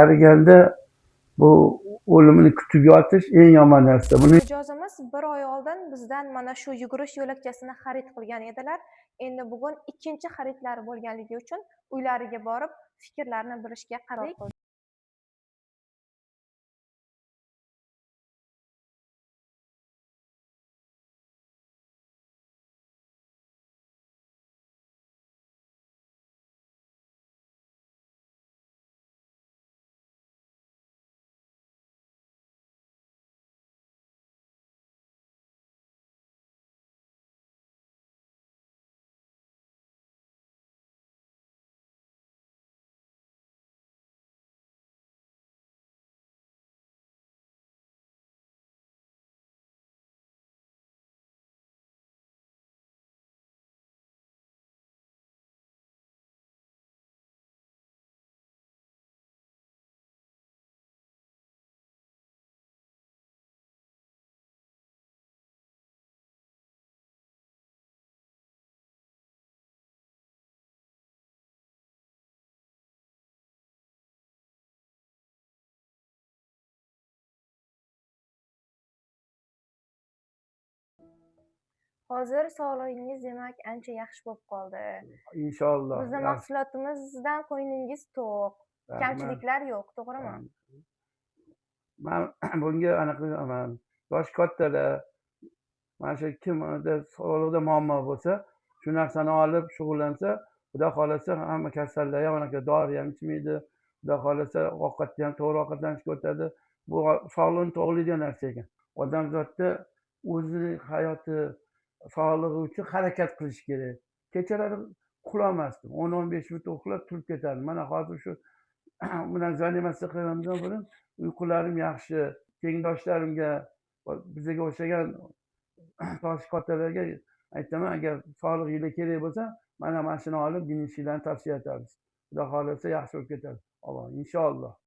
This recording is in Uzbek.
Qariganida bu o'limini kutib yotish eng yomon narsa. Buni Mijozimiz 1 oy oldin bizdan mana shu yugurish yo'lakchasini xarid qilgan edilar. Endi bugun ikkinchi xaridlari bo'lganligi uchun uylariga borib fikrlarini bilishga qaror qildik. Hozir sog'lig'ingiz demak ancha yaxshi bo'lib qoldi. inshaalloh Bizning mahsulotimizdan ko'nglingiz to'q, kamchiliklar yo'q, to'g'rimi? man bunga anaqa qilaman. Yoshi kattalar, mana shu kimda sog'lig'ida muammo bo'lsa, shu narsani olib shug'ullansa, xudo xohlasa hamma kasallar ham anaqa dori ham ichmaydi. Xudo xohlasa ovqatni ham to'g'ri ovqatlanishga o'tadi. Bu sog'liqni to'g'rilaydigan narsa ekan. Odamzodda o'zini hayoti, sog'lig'i uchun harakat qilish kerak. Kechalari uxlamasdim. 10-15 minut uxlab turib ketardim. Mana hozir shu bilan zanimasida qilganimdan burun uyqularim yaxshi. Tengdoshlarimga, bizga o'xshagan yoshi kattalarga aytaman, agar sog'lig'inglar kerak bo'lsa, mana shuni olib minishinglarni tavsiya etamiz. Xudo xohlasa yaxshi bo'lib ketadi. Inshaalloh.